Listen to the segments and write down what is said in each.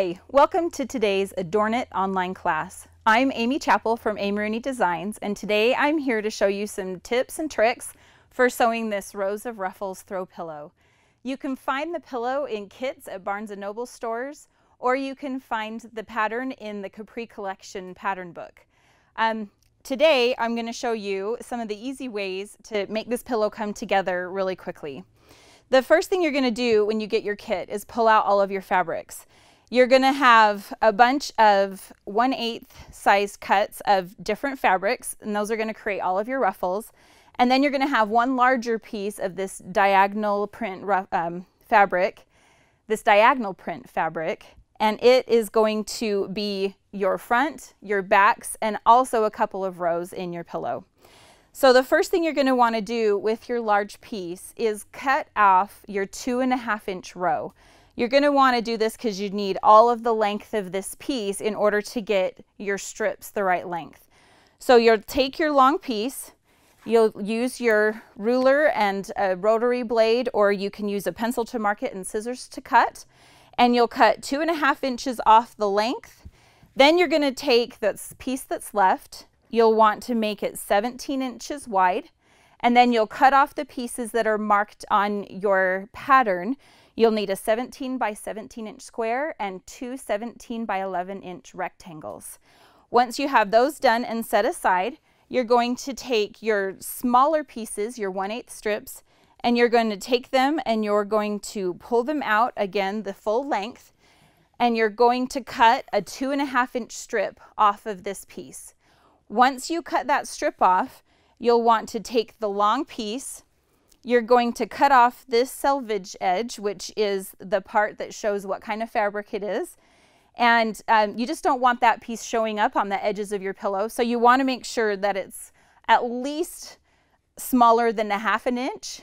Hi, welcome to today's ADORNit online class. I'm Amy Chappell from Rooney Designs, and today I'm here to show you some tips and tricks for sewing this Rose of Ruffles throw pillow. You can find the pillow in kits at Barnes & Noble stores, or you can find the pattern in the Capri Collection pattern book. Today I'm going to show you some of the easy ways to make this pillow come together really quickly. The first thing you're going to do when you get your kit is pull out all of your fabrics. You're going to have a bunch of 1/8 size cuts of different fabrics, and those are going to create all of your ruffles. And then you're going to have one larger piece of this diagonal print fabric, and it is going to be your front, your backs, and also a couple of rows in your pillow. So the first thing you're going to want to do with your large piece is cut off your 2.5 inch row. You're going to want to do this because you need all of the length of this piece in order to get your strips the right length. So you'll take your long piece, you'll use your ruler and a rotary blade, or you can use a pencil to mark it and scissors to cut, and you'll cut 2.5 inches off the length. Then you're going to take this piece that's left, you'll want to make it 17 inches wide, and then you'll cut off the pieces that are marked on your pattern. You'll need a 17 by 17 inch square and two 17 by 11 inch rectangles. Once you have those done and set aside, you're going to take your smaller pieces, your 1/8 strips, and you're going to take them and you're going to pull them out, again, the full length, and you're going to cut a 2.5 inch strip off of this piece. Once you cut that strip off, you'll want to take the long piece. You're going to cut off this selvage edge, which is the part that shows what kind of fabric it is. And you just don't want that piece showing up on the edges of your pillow. So you want to make sure that it's at least smaller than 1/2 inch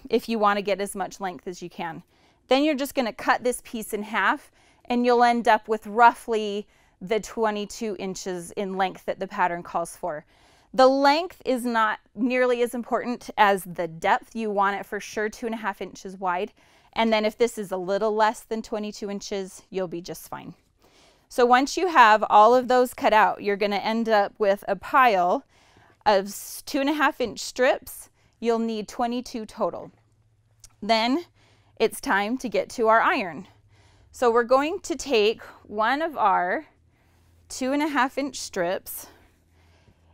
if you want to get as much length as you can. Then you're just going to cut this piece in half, and you'll end up with roughly the 22 inches in length that the pattern calls for. The length is not nearly as important as the depth. You want it for sure 2.5 inches wide. And then if this is a little less than 22 inches, you'll be just fine. So once you have all of those cut out, you're going to end up with a pile of 2.5 inch strips. You'll need 22 total. Then it's time to get to our iron. So we're going to take one of our 2.5 inch strips,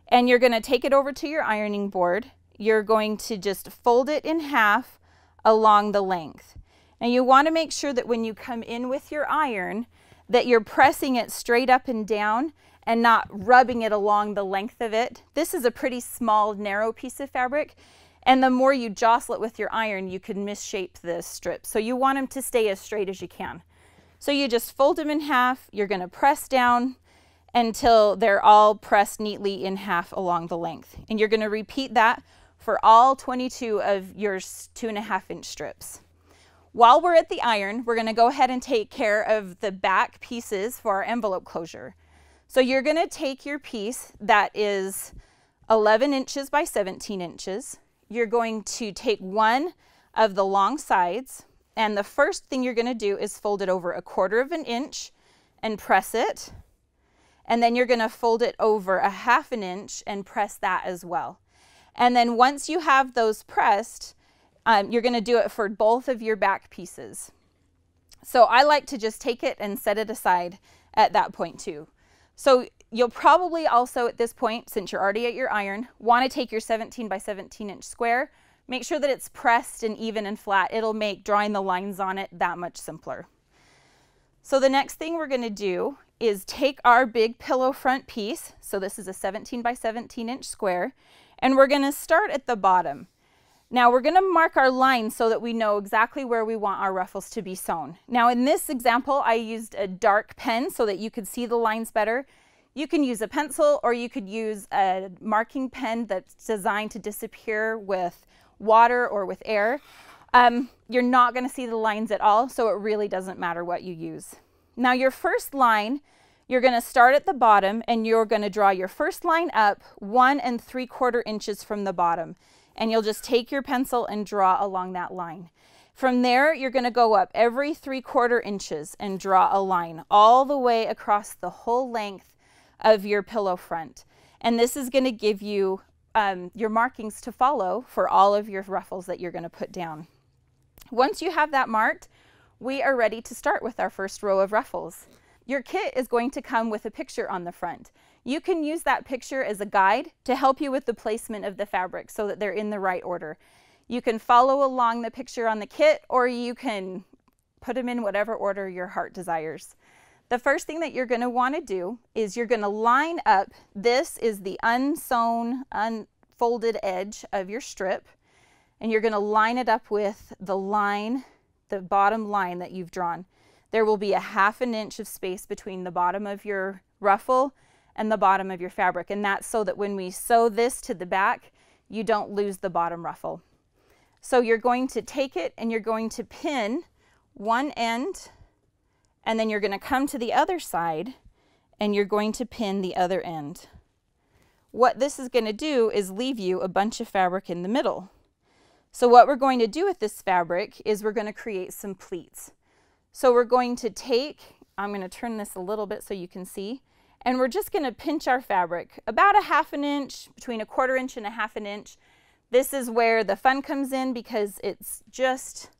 and you're going to take it over to your ironing board. You're going to just fold it in half along the length. Now you want to make sure that when you come in with your iron that you're pressing it straight up and down and not rubbing it along the length of it. This is a pretty small, narrow piece of fabric, and the more you jostle it with your iron, you can misshape the strip. So you want them to stay as straight as you can. So you just fold them in half. You're going to press down until they're all pressed neatly in half along the length. And you're going to repeat that for all 22 of your 2.5 inch strips. While we're at the iron, we're going to go ahead and take care of the back pieces for our envelope closure. So you're going to take your piece that is 11 inches by 17 inches. You're going to take one of the long sides, and the first thing you're going to do is fold it over 1/4 inch and press it. And then you're going to fold it over 1/2 inch and press that as well. And then once you have those pressed, you're going to do it for both of your back pieces. So I like to just take it and set it aside at that point too. So you'll probably also at this point, since you're already at your iron, want to take your 17 by 17 inch square. Make sure that it's pressed and even and flat. It'll make drawing the lines on it that much simpler. So the next thing we're going to do is take our big pillow front piece. So this is a 17 by 17 inch square, and we're going to start at the bottom. Now we're going to mark our lines so that we know exactly where we want our ruffles to be sewn. Now in this example, I used a dark pen so that you could see the lines better. You can use a pencil, or you could use a marking pen that's designed to disappear with water or with air. You're not going to see the lines at all, so it really doesn't matter what you use. Now your first line, you're going to start at the bottom, and you're going to draw your first line up 1 3/4 inches from the bottom. And you'll just take your pencil and draw along that line. From there, you're going to go up every 3/4 inches and draw a line all the way across the whole length of your pillow front. And this is going to give you your markings to follow for all of your ruffles that you're going to put down. Once you have that marked, we are ready to start with our first row of ruffles. Your kit is going to come with a picture on the front. You can use that picture as a guide to help you with the placement of the fabric so that they're in the right order. You can follow along the picture on the kit, or you can put them in whatever order your heart desires. The first thing that you're going to want to do is you're going to line up. This is the unsewn, unfolded edge of your strip, and you're going to line it up with the line, the bottom line that you've drawn. There will be a 1/2 inch of space between the bottom of your ruffle and the bottom of your fabric, and that's so that when we sew this to the back, you don't lose the bottom ruffle. So you're going to take it and you're going to pin one end, and then you're going to come to the other side and you're going to pin the other end. What this is going to do is leave you a bunch of fabric in the middle. So what we're going to do with this fabric is we're going to create some pleats. So we're going to take, I'm going to turn this a little bit so you can see, and we're just going to pinch our fabric about a 1/2 inch, between a 1/4 inch and a 1/2 inch. This is where the fun comes in, because it's just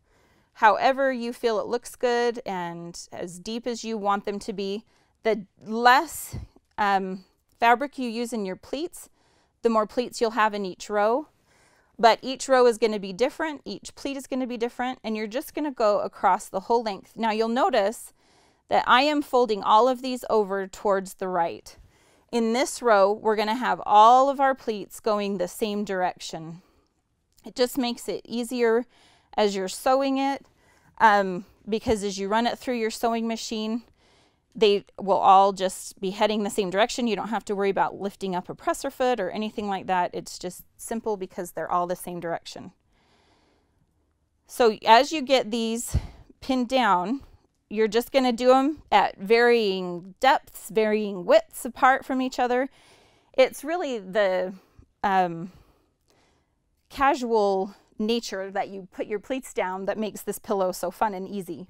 however you feel it looks good and as deep as you want them to be. The less fabric you use in your pleats, the more pleats you'll have in each row. But each row is going to be different, each pleat is going to be different, and you're just going to go across the whole length. Now you'll notice that I am folding all of these over towards the right. In this row, we're going to have all of our pleats going the same direction. It just makes it easier as you're sewing it, because as you run it through your sewing machine, they will all just be heading the same direction. You don't have to worry about lifting up a presser foot or anything like that. It's just simple because they're all the same direction. So as you get these pinned down, you're just going to do them at varying depths, varying widths apart from each other. It's really the casual nature that you put your pleats down that makes this pillow so fun and easy.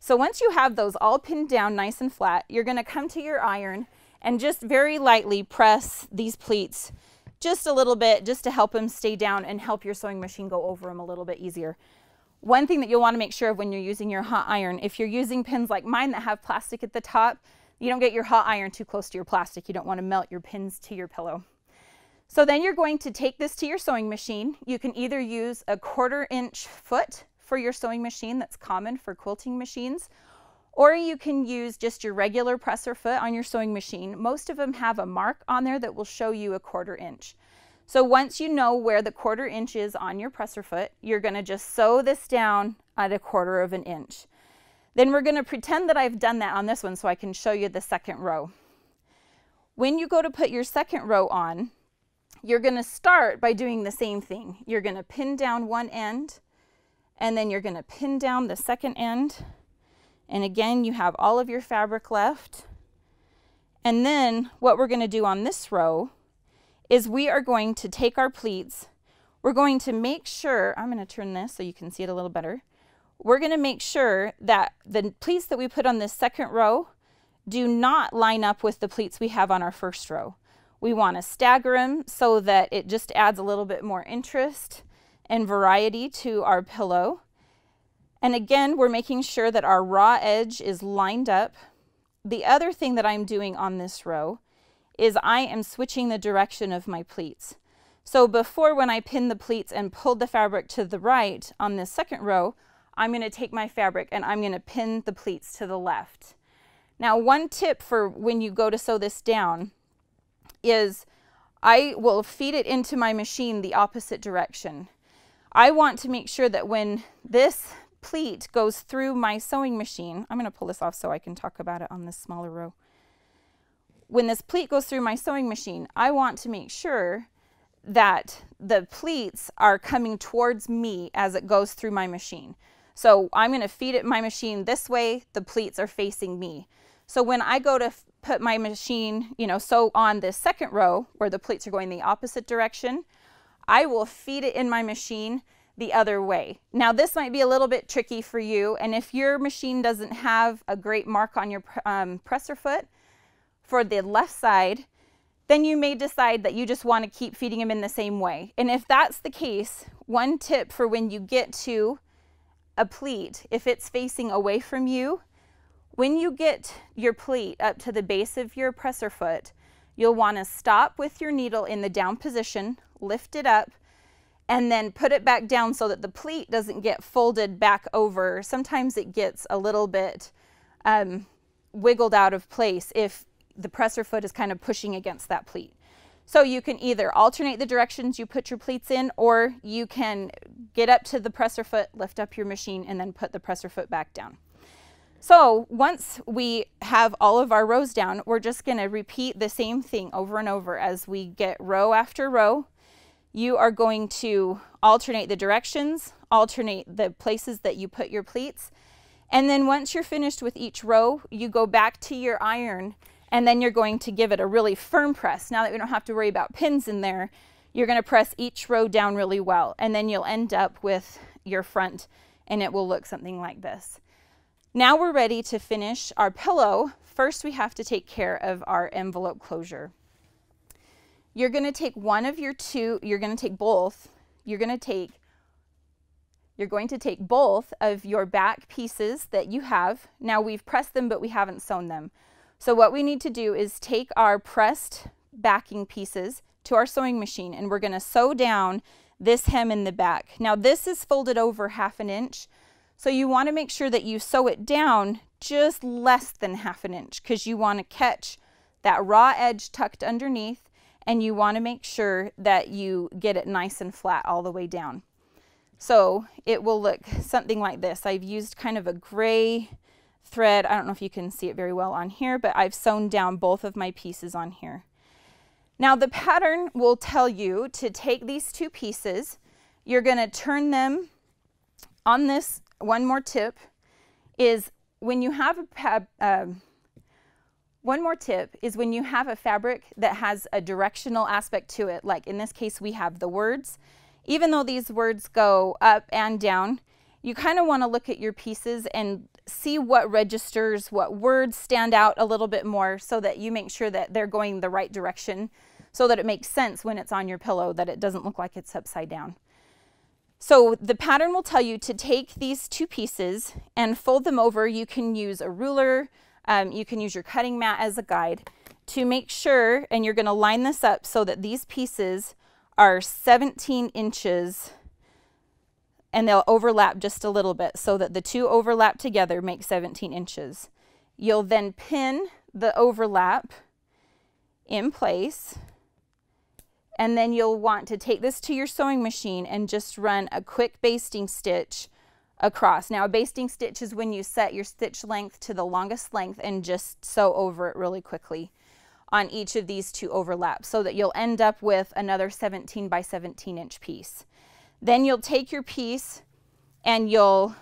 So once you have those all pinned down nice and flat, you're going to come to your iron and just very lightly press these pleats just a little bit, just to help them stay down and help your sewing machine go over them a little bit easier. One thing that you'll want to make sure of when you're using your hot iron, if you're using pins like mine that have plastic at the top, you don't get your hot iron too close to your plastic. You don't want to melt your pins to your pillow. So then you're going to take this to your sewing machine. You can either use a 1/4 inch foot for your sewing machine, that's common for quilting machines, or you can use just your regular presser foot on your sewing machine. Most of them have a mark on there that will show you a 1/4 inch. So once you know where the 1/4 inch is on your presser foot, you're going to just sew this down at a 1/4 inch. Then we're going to pretend that I've done that on this one so I can show you the second row. When you go to put your second row on, you're going to start by doing the same thing. You're going to pin down one end, and then you're going to pin down the second end. And again, you have all of your fabric left. And then what we're going to do on this row is we are going to take our pleats. We're going to make sure, I'm going to turn this so you can see it a little better. We're going to make sure that the pleats that we put on this second row do not line up with the pleats we have on our first row. We want to stagger them so that it just adds a little bit more interest and variety to our pillow. And again, we're making sure that our raw edge is lined up. The other thing that I'm doing on this row is I am switching the direction of my pleats. So before, when I pinned the pleats and pulled the fabric to the right on this second row, I'm going to take my fabric and I'm going to pin the pleats to the left. Now, one tip for when you go to sew this down is I will feed it into my machine the opposite direction. I want to make sure that when this pleat goes through my sewing machine, I'm going to pull this off so I can talk about it on this smaller row. When this pleat goes through my sewing machine, I want to make sure that the pleats are coming towards me as it goes through my machine. So I'm going to feed it my machine this way, the pleats are facing me. So when I go to put my machine, sew on this second row where the pleats are going the opposite direction, I will feed it in my machine the other way. Now this might be a little bit tricky for you, and if your machine doesn't have a great mark on your presser foot for the left side, then you may decide that you just want to keep feeding them in the same way. And if that's the case, one tip for when you get to a pleat, if it's facing away from you, when you get your pleat up to the base of your presser foot, you'll want to stop with your needle in the down position, lift it up, and then put it back down so that the pleat doesn't get folded back over. Sometimes it gets a little bit wiggled out of place if the presser foot is kind of pushing against that pleat. So you can either alternate the directions you put your pleats in, or you can get up to the presser foot, lift up your machine, and then put the presser foot back down. So once we have all of our rows down, we're just going to repeat the same thing over and over as we get row after row. You are going to alternate the directions, alternate the places that you put your pleats, and then once you're finished with each row, you go back to your iron, and then you're going to give it a really firm press. Now that we don't have to worry about pins in there, you're going to press each row down really well, and then you'll end up with your front, and it will look something like this. Now we're ready to finish our pillow. First, we have to take care of our envelope closure. You're going to take one of your two, you're going to take both, you're going to take both of your back pieces that you have. Now we've pressed them, but we haven't sewn them. So what we need to do is take our pressed backing pieces to our sewing machine, and we're going to sew down this hem in the back. Now this is folded over 1/2 inch, so you want to make sure that you sew it down just less than 1/2 inch, because you want to catch that raw edge tucked underneath, and you want to make sure that you get it nice and flat all the way down. So it will look something like this. I've used kind of a gray thread. I don't know if you can see it very well on here, but I've sewn down both of my pieces on here. Now the pattern will tell you to take these two pieces. You're going to turn them on this. One more tip is when you have a fabric that has a directional aspect to it, like in this case we have the words. Even though these words go up and down, you kind of want to look at your pieces and see what registers, what words stand out a little bit more, so that you make sure that they're going the right direction, so that it makes sense when it's on your pillow, that it doesn't look like it's upside down. So the pattern will tell you to take these two pieces and fold them over. You can use a ruler, you can use your cutting mat as a guide to make sure, and you're going to line this up so that these pieces are 17 inches, and they'll overlap just a little bit so that the two overlap together make 17 inches. You'll then pin the overlap in place, and then you'll want to take this to your sewing machine and just run a quick basting stitch across. Now a basting stitch is when you set your stitch length to the longest length and just sew over it really quickly on each of these two overlaps, so that you'll end up with another 17 by 17 inch piece. Then you'll take your piece and you'll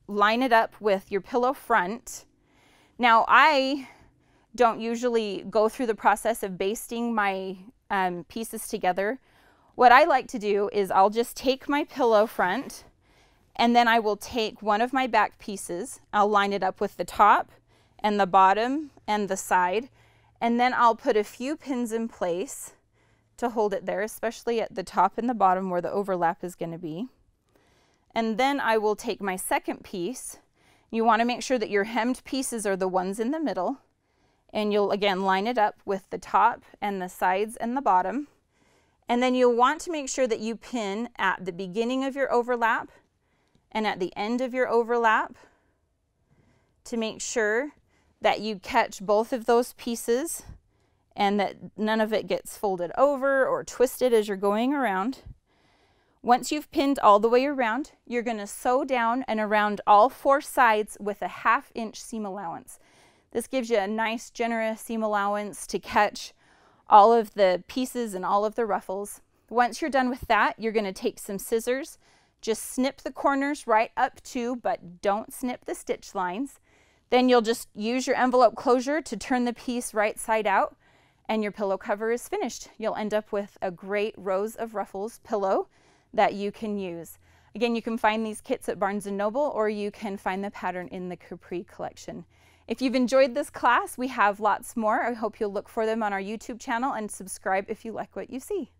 line it up with your pillow front. Now I don't usually go through the process of basting my pieces together. What I like to do is I'll just take my pillow front, and then I will take one of my back pieces. I'll line it up with the top and the bottom and the side, and then I'll put a few pins in place to hold it there, especially at the top and the bottom where the overlap is going to be. And then I will take my second piece. You want to make sure that your hemmed pieces are the ones in the middle, and you'll again line it up with the top and the sides and the bottom. And then you'll want to make sure that you pin at the beginning of your overlap and at the end of your overlap to make sure that you catch both of those pieces and that none of it gets folded over or twisted as you're going around. Once you've pinned all the way around, you're going to sew down and around all four sides with a 1/2 inch seam allowance. This gives you a nice generous seam allowance to catch all of the pieces and all of the ruffles. Once you're done with that, you're going to take some scissors, just snip the corners right up to, but don't snip the stitch lines. Then you'll just use your envelope closure to turn the piece right side out, and your pillow cover is finished. You'll end up with a great Rows of Ruffles pillow that you can use. Again, you can find these kits at Barnes & Noble, or you can find the pattern in the Capri collection. If you've enjoyed this class, we have lots more. I hope you'll look for them on our YouTube channel and subscribe if you like what you see.